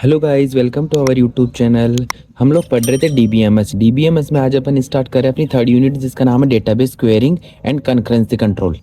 Hello guys, welcome to our YouTube channel. हम लोग पढ़ रहे थे डीबीएमएस में आज अपन स्टार्ट कर रहे हैं अपनी थर्ड यूनिट, जिसका नाम है database quarrying and concurrency control.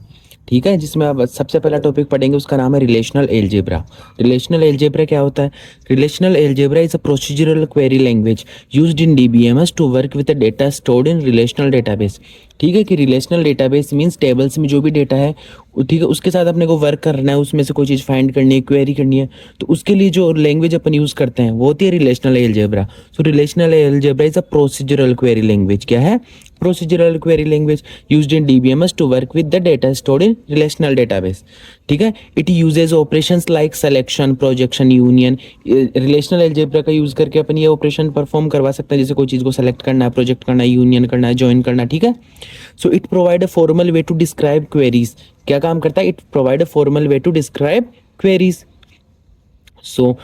ठीक है, जिसमें अब सबसे पहला टॉपिक पढ़ेंगे, उसका नाम है रिलेशनल एलजेब्रा। रिलेशनल एलजेब्रा क्या होता है? Relational algebra is a procedural query language used in DBMS to work with the data stored in relational database. ठीक है, कि रिलेशनल डेटाबेस मींस टेबल्स में जो भी डेटा है, ठीक है, उसके साथ अपने को वर्क करना है, उसमें से कोई चीज़ फाइंड करनी है, क्वेरी करनी है, तो उसके लिए जो लैंग्वेज अपन यूज़ करते हैं वो होती है relational algebra. So relational algebra is a procedural query language. क्या है? Procedural query language used in DBMS to work with the data stored in relational database. ठीक है, it uses operations like selection, projection, union. Relational algebra का use करके अपन ये operation perform करवा सकते हैं, जैसे कोई चीज़ को सेलेक्ट करना है, प्रोजेक्ट करना है, यूनियन करना है, ज्वाइन करना है। ठीक है, so it provide a formal way to describe queries. क्या काम करता है? It provide a formal way to describe queries. So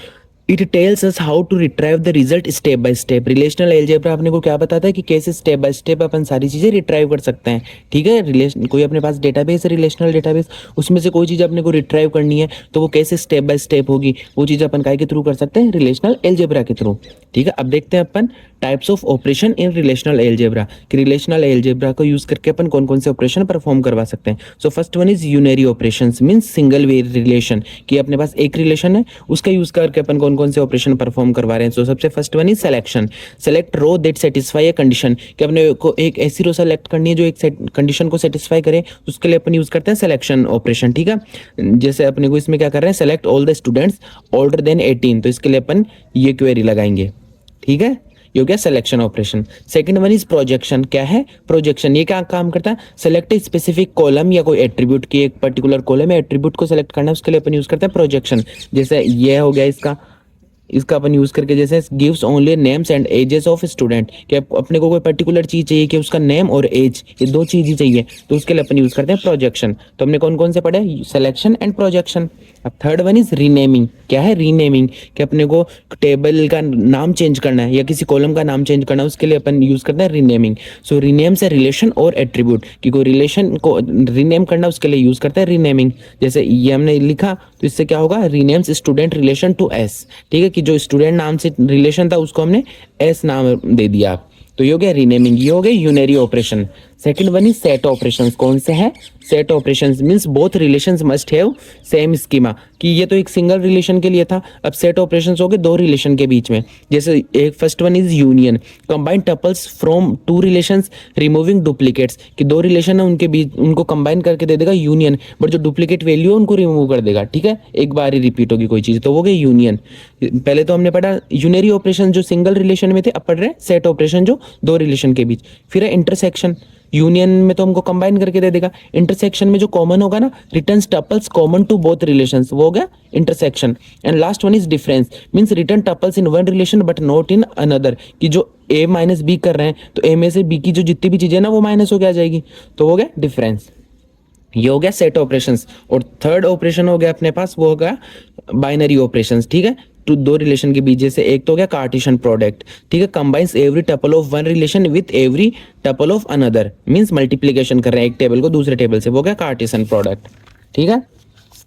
it tells us how to retrieve the result step by step. Relational algebra अपने को क्या बताता है कि कैसे स्टेप बाय स्टेप अपन सारी चीजें रिट्राइव कर सकते हैं। ठीक है, रिलेशन कोई अपने पास डेटाबेस है, रिलेशनल डेटाबेस, उसमें से कोई चीज अपने को रिट्राइव करनी है, तो वो कैसे स्टेप बाय स्टेप होगी, वो चीज अपन काय के थ्रू कर सकते हैं? रिलेशनल एलजेब्रा के थ्रू। ठीक है, अब देखते हैं अपन types of operation in relational algebra, कि रिलेशनल एलजेब्रा को यूज करके अपन कौन कौन से ऑपरेशन परफॉर्म करवा सकते हैं। So first one is unary operations, means single way relation, कि अपने पास एक रिलेशन है, उसका यूज करके अपन कौन कौन से ऑपरेशन परफॉर्म करवा रहे हैं। सो सबसे first one is selection. Select row that satisfy a condition, कि अपने को एक ऐसी रो सेलेक्ट करनी है जो एक कंडीशन को सेटिस्फाई करे, उसके लिए अपन यूज करते हैं सिलेक्शन ऑपरेशन। ठीक है, जैसे अपने को इसमें क्या कर रहे हैं, select all the students older than 18, तो इसके लिए अपन ये क्वेरी लगाएंगे। ठीक है, ये हो गया selection operation. Second one is projection. क्या है प्रोजेक्शन? ये क्या काम करता है? सेलेक्ट ए स्पेसिफिक कॉलम या कोई एट्रीब्यूट की, एक पर्टिकुलर कॉलम या एट्रीब्यूट को सेलेक्ट करना है, उसके लिए अपन यूज करते हैं प्रोजेक्शन। जैसे ये हो गया इसका इसका अपन यूज करके, जैसे gives only names and ages of student, कि अपने को कोई पर्टिकुलर चीज चाहिए कि उसका नेम और एज, ये दो चीज ही चाहिए, तो उसके लिए अपन यूज करते हैं प्रोजेक्शन। तो हमने कौन कौन से पढ़े? Selection and projection. अब थर्ड वन इज रीनेमिंग। क्या है रीनेमिंग? कि अपने को टेबल का नाम चेंज करना है या किसी कॉलम का नाम चेंज करना है, उसके लिए अपन यूज करते हैं रीनेमिंग। सो रीनेम्स ए रिलेशन और एट्रीब्यूट, कि कोई रिलेशन को रीनेम करना, उसके लिए यूज करते हैं रीनेमिंग। जैसे ये हमने लिखा, तो इससे क्या होगा? रीनेम्स स्टूडेंट रिलेशन टू एस। ठीक है, कि जो स्टूडेंट नाम से रिलेशन था उसको हमने एस नाम दे दिया, तो ये हो गया रीनेमिंग। ये हो गया unary operation. Second one is set operations. कौन से हैं? Set operations means both relations must have same schema, कि ये तो एक सिंगल रिलेशन के लिए था, अब सेट ऑपरेशंस हो गए दो रिलेशन के बीच में। जैसे एक first one is union, combine tuples from two relations removing duplicates, कि दो रिलेशन है उनके बीच, उनको कंबाइन करके दे देगा यूनियन, बट जो डुप्लीकेट वैल्यू है उनको रिमूव कर देगा। ठीक है, एक बार ही रिपीट होगी कोई चीज, तो वो गई यूनियन। पहले तो हमने पढ़ा यूनरी ऑपरेशन जो सिंगल रिलेशन में थे, अब पढ़ रहे हैं सेट ऑपरेशन जो दो रिलेशन के बीच। फिर है इंटरसेक्शन। यूनियन में तो हमको कंबाइन करके दे देगा, इंटरसेक्शन में जो कॉमन होगा ना, returns tuples common to both relations, वो हो गया intersection. And last one is difference, means return tuples in one relation but not in another, कि जो ए माइनस बी कर रहे हैं, तो ए में से बी की जो जितनी भी चीजें ना वो माइनस हो के आ जाएगी, तो हो गया डिफरेंस। ये हो गया सेट ऑपरेशंस। और थर्ड ऑपरेशन हो गया अपने पास, वो हो गया बाइनरी ऑपरेशंस। ठीक है, तो दो रिलेशन के बीच, जैसे एक तो हो गया कार्टेशियन प्रोडक्ट। ठीक है, combines every tuple of one relation with every tuple of another, means multiplication कर रहे हैं एक टेबल को दूसरे टेबल से, वो गया कार्टेशियन प्रोडक्ट। ठीक है,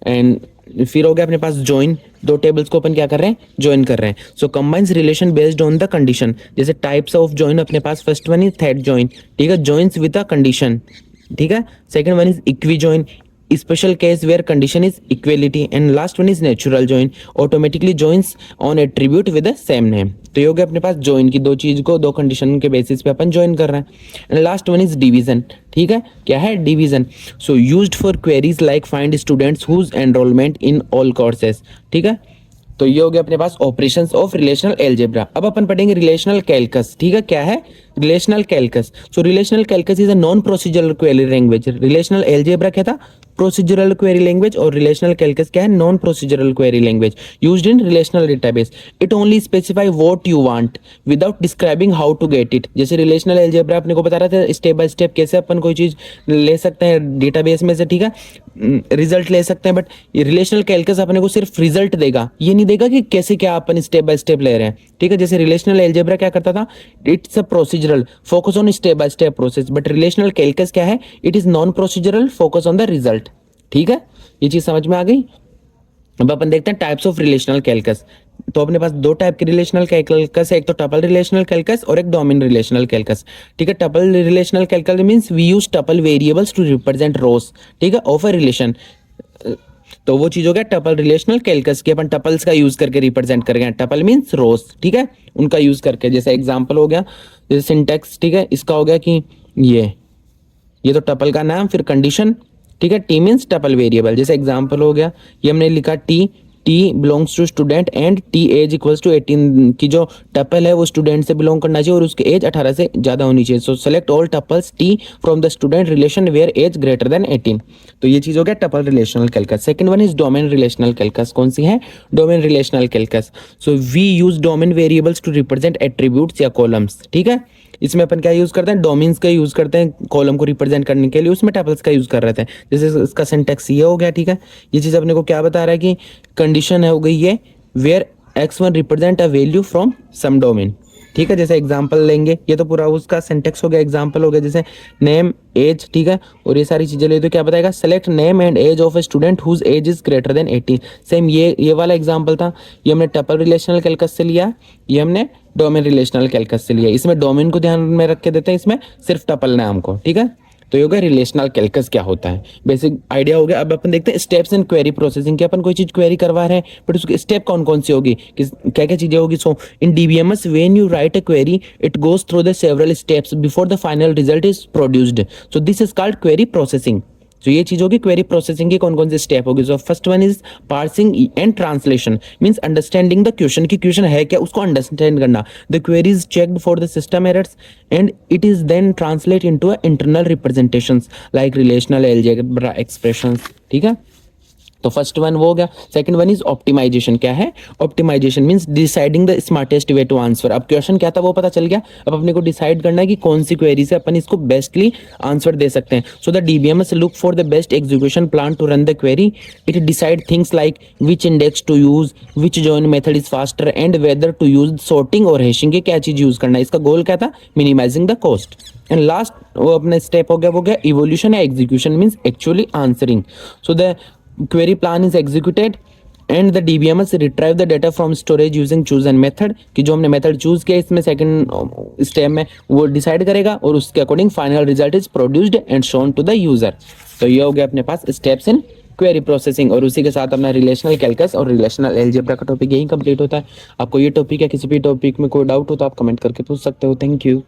एंड फिर हो गया अपने पास ज्वाइन। दो टेबल्स को अपन क्या कर रहे हैं? ज्वाइन कर रहे हैं। So combines relation based on the condition. जैसे टाइप्स ऑफ ज्वाइन अपने पास, फर्स्ट वन इज थ्रेड ज्वाइन। ठीक है, ज्वाइंस विद अ कंडीशन। ठीक है, second one is equi join, special case where condition is equality, and last one is natural join, automatically joins on attribute with the same name। तो ये हो गया अपने पास ज्वाइन, की दो चीज को दो कंडीशन के बेसिस पे अपन ज्वाइन कर रहे हैं। And last one is division. ठीक है, क्या है? Division. So used for queries like find students whose enrolment in all courses. ठीक है, तो ये हो गया अपने पास ऑपरेशंस ऑफ रिलेशनल एलजेब्रा। अब अपन पढ़ेंगे रिलेशनल कैलकस। ठीक है, क्या है relational calculus? So relational calculus is a non procedural query language. Relational algebra क्या था? प्रोसीजरल क्वेरी लैंग्वेज, और रिलेशनल कैलकस क्या है? Non procedural query language used in relational database. It only specify what you want without describing how to get it. जैसे relational algebra अपने को बता रहा था स्टेप बाय स्टेप कैसे अपन कोई चीज ले सकते हैं डेटाबेस में से। ठीक है, रिजल्ट ले सकते हैं, बट ये रिलेशनल कैलकस अपने को सिर्फ रिजल्ट देगा, ये नहीं देगा कि कैसे क्या अपन स्टेप बाय स्टेप ले रहे हैं। ठीक है, जैसे रिलेशनल एलजेब्रा क्या करता था? It's a procedural, focus on step by step process, but relational calculus क्या है? It is non procedural, focus on the result. ठीक है, ये चीज समझ में आ गई। अब अपन देखते हैं टाइप्स ऑफ रिलेशनल कैलकस। तो अपने पास दो टाइप के रिलेशनल कैलकुलस है, एक तो टपल रिलेशनल कैलकुलस और एक डोमेन रिलेशनल कैलकुलस। ठीक है, tuple relational calculus means we use tuple variables to represent rows, ठीक है, ऑफ अ रिलेशन। तो वो चीज हो गया टपल रिलेशनल कैलकुलस की, अपन टपल्स का यूज करके रिप्रेजेंट कर गए। टपल मींस रोज, ठीक है, उनका यूज करके। जैसे एग्जांपल हो गया, जैसे सिंटेक्स, ठीक है, इसका हो गया कि ये तो टपल का नाम, फिर कंडीशन, ठीक है, टी मीन्स टपल वेरिएबल। जैसे एग्जांपल हो गया, ये हमने लिखा T belongs to student and T age equals to 18 की जो टपल है वो स्टूडेंट से बिलोंग करना चाहिए और उसकी एज 18 से ज्यादा होनी चाहिए। So select all tuples T from the student relation where age greater than 18। तो ये चीज हो गया tuple relational calculus. Second one is domain relational calculus. कौन सी है? Domain relational calculus. So we use domain variables to represent attributes या columns, ठीक है। इसमें अपन क्या यूज करते हैं? डोमेन्स का यूज करते हैं कॉलम को रिप्रेजेंट करने के लिए, उसमें टपल्स का यूज कर रहे थे। जैसे इसका सिंटेक्स ये हो गया, ठीक है। ये चीज अपने को क्या बता रहा है कि कंडीशन है हो गई ये where x1 represent a value from some domain, ठीक है। जैसे एग्जांपल लेंगे, ये तो पूरा उसका सिंटेक्स हो गया, एग्जांपल हो गया। जैसे नेम, एज, ठीक है, और ये सारी चीजें ले तो क्या बताएगा? Select name and age of a student whose age is greater than 18। Same ये वाला एग्जांपल था, ये हमने टपल रिलेशनल कैलकुलस से लिया, ये हमने डोमेन रिलेशनल कैलकुलस से लिया। इसमें डोमेन को ध्यान में रख के देते हैं, इसमें सिर्फ टपल नाम को, ठीक है। तो ये हो गया रिलेशनल कैलकुलस क्या होता है, बेसिक आइडिया हो गया। अब अपन देखते हैं स्टेप्स इन क्वेरी प्रोसेसिंग, कि अपन कोई चीज क्वेरी करवा रहे हैं बट उसकी स्टेप कौन कौन सी होगी, क्या क्या चीजें होगी। So in DBMS when you write a query it goes through the several steps before the final result is produced. So this is called query processing. तो ये चीज होगी क्वेरी प्रोसेसिंग की, कौन कौन सी स्टेप होगी। So first one is parsing and translation, means understanding the question, की क्वेश्चन है क्या उसको अंडरस्टैंड करना। The query is checked for the system errors and it is then translate into internal representations like relational algebra expressions, ठीक है। तो first one वो हो गया। Second one is optimization. क्या है? Optimization means deciding the smartest way to answer. अब question क्या था वो पता चल गया, अब अपने को डिसाइड करना है कि कौन सी क्वेरी से अपन इसको बेस्टली आंसर दे सकते हैं। So the DBMS look for the best execution plan to run the query. It decide things like which index to use, which join method is faster and whether to use sorting और hashing के क्या चीज use करना है। इसका goal क्या था? Minimizing the cost. And last वो अपने स्टेप हो गया, वो गया इवोल्यूशन या execution means actually answering. So the query plan is executed and the DBMS retrieve the data from storage using chosen method, कि जो हमने मेथड चूज किया इसमें सेकंड स्टेप में वो डिसाइड करेगा और उसके according final result is produced and shown to the user. तो ये हो गया अपने पास स्टेप्स इन क्वेरी प्रोसेसिंग, और उसी के साथ अपना रिलेशनल कैलकुलस और रिलेशनल अलजेब्रा का टॉपिक यही कंप्लीट होता है। आपको ये टॉपिक या किसी भी टॉपिक में कोई डाउट हो तो आप कमेंट करके पूछ सकते हो। Thank you.